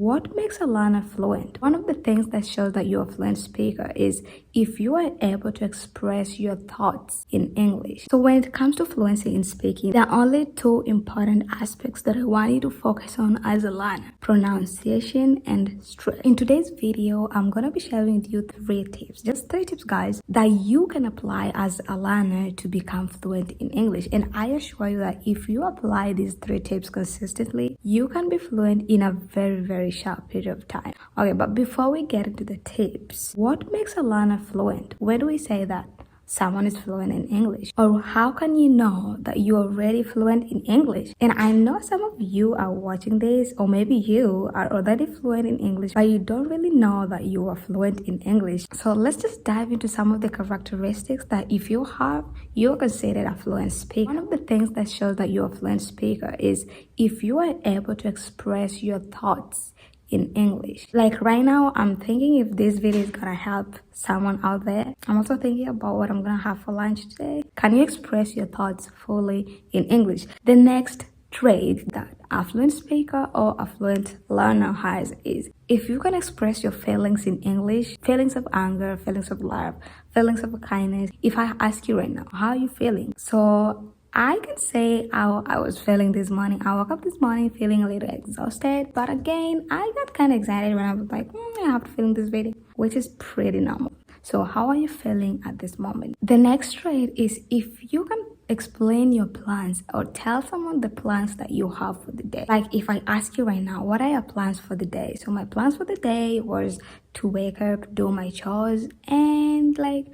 What makes a learner fluent? One of the things that shows that you're a fluent speaker is if you are able to express your thoughts in English. So when it comes to fluency in speaking, there are only two important aspects that I want you to focus on as a learner: pronunciation and stress. In today's video, I'm going to be sharing with you three tips, just three tips, guys, that you can apply as a learner to become fluent in English. And I assure you that if you apply these three tips consistently, you can be fluent in a very short period of time. Okay, but before we get into the tips, what makes a learner fluent? Where do we say that someone is fluent in English? Or how can you know that you're already fluent in English? And I know some of you are watching this, or maybe you are already fluent in English, but you don't really know that you are fluent in English. So let's just dive into some of the characteristics that if you have, you're considered a fluent speaker. One of the things that shows that you're a fluent speaker is if you are able to express your thoughts in English. Like right now, I'm thinking if this video is gonna help someone out there. I'm also thinking about what I'm gonna have for lunch today. Can you express your thoughts fully in English? The next trait that a fluent speaker or a fluent learner has is if you can express your feelings in English, feelings of anger, feelings of love, feelings of kindness. If I ask you right now, how are you feeling? So I can say how I was feeling this morning. I woke up this morning feeling a little exhausted, but again, I got kind of excited when I was like, I have to film this video, which is pretty normal. So how are you feeling at this moment? The next trait is if you can explain your plans or tell someone the plans that you have for the day. Like if I ask you right now, what are your plans for the day? So my plans for the day was to wake up, do my chores, and like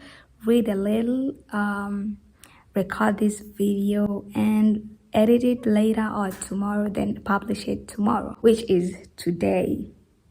read a little, record this video and edit it later or tomorrow, then publish it tomorrow, which is today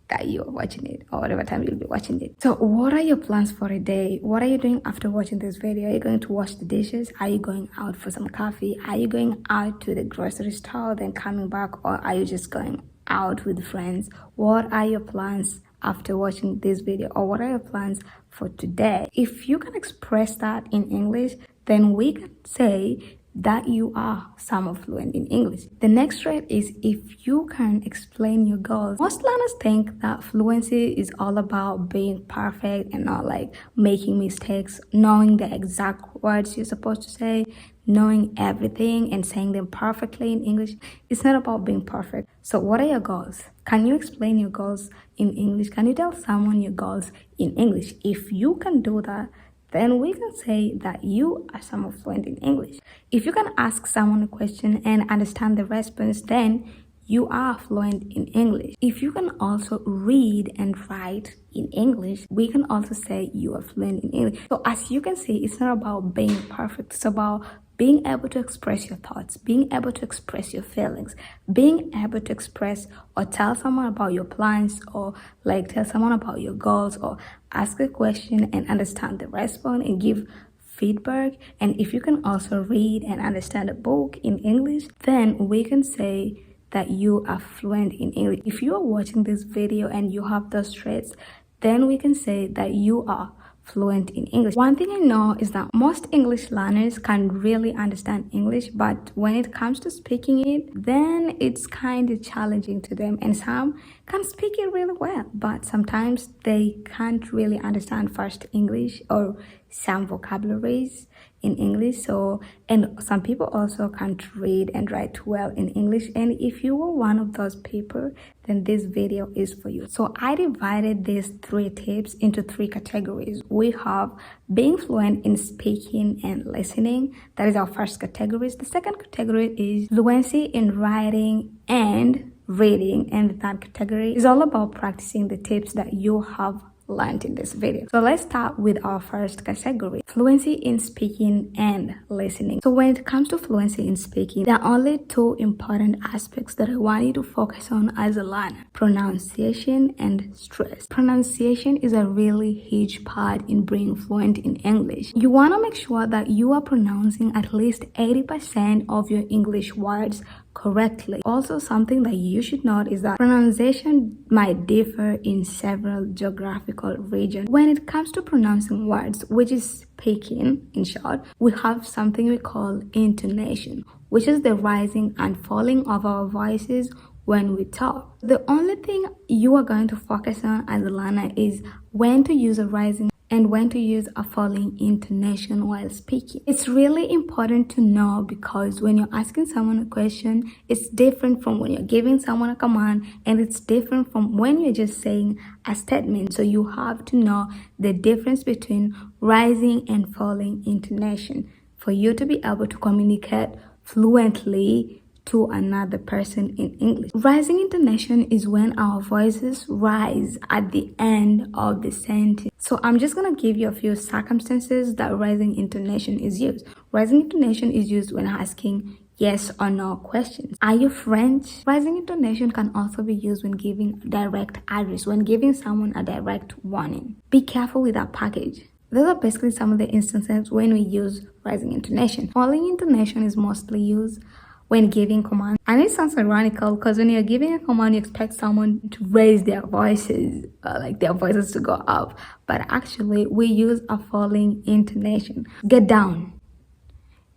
that you're watching it or whatever time you'll be watching it. So what are your plans for a day? What are you doing after watching this video? Are you going to wash the dishes? Are you going out for some coffee? Are you going out to the grocery store then coming back, or are you just going out with friends? What are your plans after watching this video, or what are your plans for today? If you can express that in English, then we can say that you are somewhat fluent in English. The next trait is if you can explain your goals. Most learners think that fluency is all about being perfect and not like making mistakes, knowing the exact words you're supposed to say, knowing everything and saying them perfectly in English. It's not about being perfect. So what are your goals? Can you explain your goals in English? Can you tell someone your goals in English? If you can do that, then we can say that you are somewhat fluent in English. If you can ask someone a question and understand the response, then you are fluent in English. If you can also read and write in English, we can also say you are fluent in English. So as you can see, it's not about being perfect. It's about being able to express your thoughts, being able to express your feelings, being able to express or tell someone about your plans, or like tell someone about your goals, or ask a question and understand the response and give feedback. And if you can also read and understand a book in English, then we can say that you are fluent in English. If you are watching this video and you have those traits, then we can say that you are fluent in English. One thing I know is that most English learners can really understand English, but when it comes to speaking it, then it's kind of challenging to them. And some can speak it really well, but sometimes they can't really understand first English or some vocabularies in English. So, and some people also can't read and write well in English. And if you were one of those people, then this video is for you. So I divided these three tips into three categories. We have being fluent in speaking and listening. That is our first category. The second category is fluency in writing and reading. And the third category is all about practicing the tips that you have learned in this video. So let's start with our first category, fluency in speaking and listening. So when it comes to fluency in speaking, there are only two important aspects that I want you to focus on as a learner: pronunciation and stress. Pronunciation is a really huge part in being fluent in English. You want to make sure that you are pronouncing at least 80% of your English words correctly. Also, something that you should note is that pronunciation might differ in several geographical regions. When it comes to pronouncing words, which is speaking in short, we have something we call intonation, which is the rising and falling of our voices when we talk. The only thing you are going to focus on as a learner is when to use a rising and when to use a falling intonation while speaking. It's really important to know because when you're asking someone a question, it's different from when you're giving someone a command, and it's different from when you're just saying a statement. So you have to know the difference between rising and falling intonation for you to be able to communicate fluently to another person in English. Rising intonation is when our voices rise at the end of the sentence. So I'm just gonna give you a few circumstances that rising intonation is used. Rising intonation is used when asking yes or no questions. Are you French? Rising intonation can also be used when giving direct address, when giving someone a direct warning. Be careful with that package. Those are basically some of the instances when we use rising intonation. Falling intonation is mostly used when giving commands. And it sounds ironical because when you're giving a command, you expect someone to raise their voices, like their voices to go up. But actually, we use a falling intonation. Get down.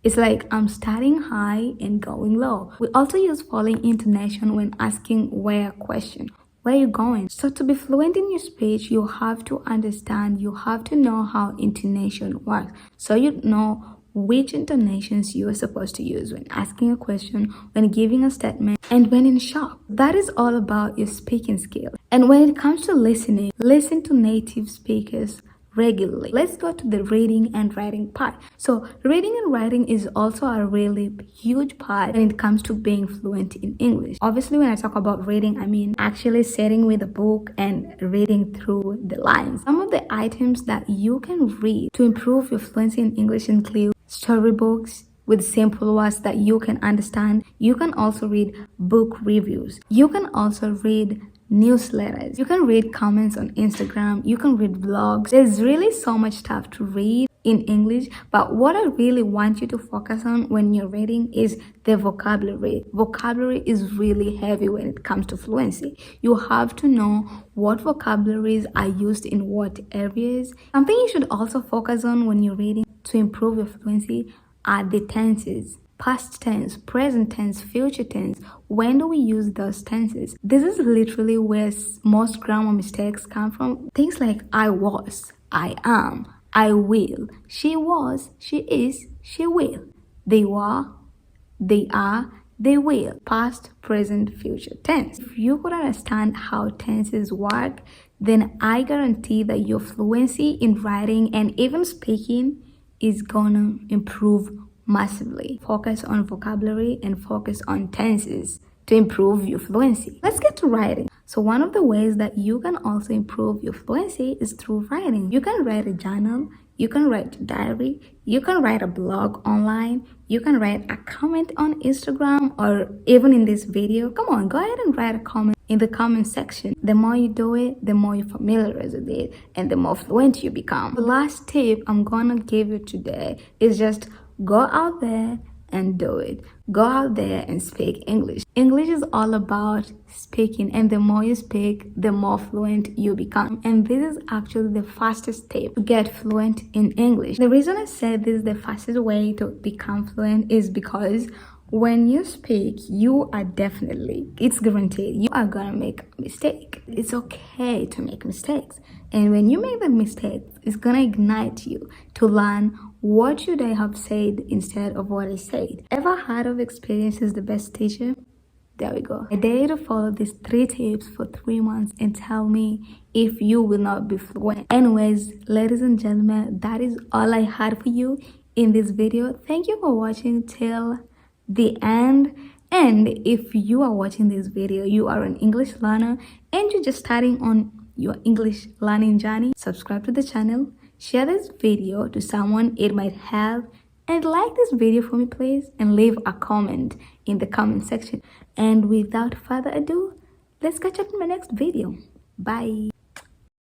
It's like I'm starting high and going low. We also use falling intonation when asking where question. Where are you going? So to be fluent in your speech, you have to understand, you have to know how intonation works. So you know which intonations you are supposed to use when asking a question, when giving a statement, and when in shock. That is all about your speaking skill. And when it comes to listening, listen to native speakers regularly. Let's go to the reading and writing part. So reading and writing is also a really huge part when it comes to being fluent in English. Obviously, when I talk about reading, I mean actually sitting with a book and reading through the lines. Some of the items that you can read to improve your fluency in English include storybooks with simple words that you can understand. You can also read book reviews. You can also read newsletters. You can read comments on Instagram. You can read vlogs. There's really so much stuff to read in English, but what I really want you to focus on when you're reading is the vocabulary. Vocabulary is really heavy when it comes to fluency. You have to know what vocabularies are used in what areas. Something you should also focus on when you're reading to improve your fluency are the tenses. Past tense, present tense, future tense. When do we use those tenses? This is literally where most grammar mistakes come from. Things like I was, I am, I will, she was, she is, she will. They were, they are, they will. Past, present, future tense. If you could understand how tenses work, then I guarantee that your fluency in writing and even speaking is gonna improve massively. Focus on vocabulary and focus on tenses to improve your fluency. Let's get to writing. So one of the ways that you can also improve your fluency is through writing. You can write a journal, you can write a diary, you can write a blog online, you can write a comment on Instagram, or even in this video. Come on, go ahead and write a comment in the comment section. The more you do it, the more you familiarize with it and the more fluent you become. The last tip I'm gonna give you today is just go out there and do it. Go out there and speak English. English is all about speaking, and the more you speak, the more fluent you become. And this is actually the fastest step to get fluent in English. The reason I said this is the fastest way to become fluent is because when you speak, you are definitely, it's guaranteed, you are gonna make a mistake. It's okay to make mistakes. And when you make the mistake, it's gonna ignite you to learn what should I have said instead of what I said. Ever heard of experience is the best teacher? There we go. I dare you to follow these 3 tips for 3 months and tell me if you will not be fluent. Anyways, ladies and gentlemen, that is all I had for you in this video. Thank you for watching till the end. And if you are watching this video, you are an English learner and you're just starting on your English learning journey, subscribe to the channel, share this video to someone it might help, and like this video for me please, and leave a comment in the comment section. And without further ado, let's catch up in my next video. Bye.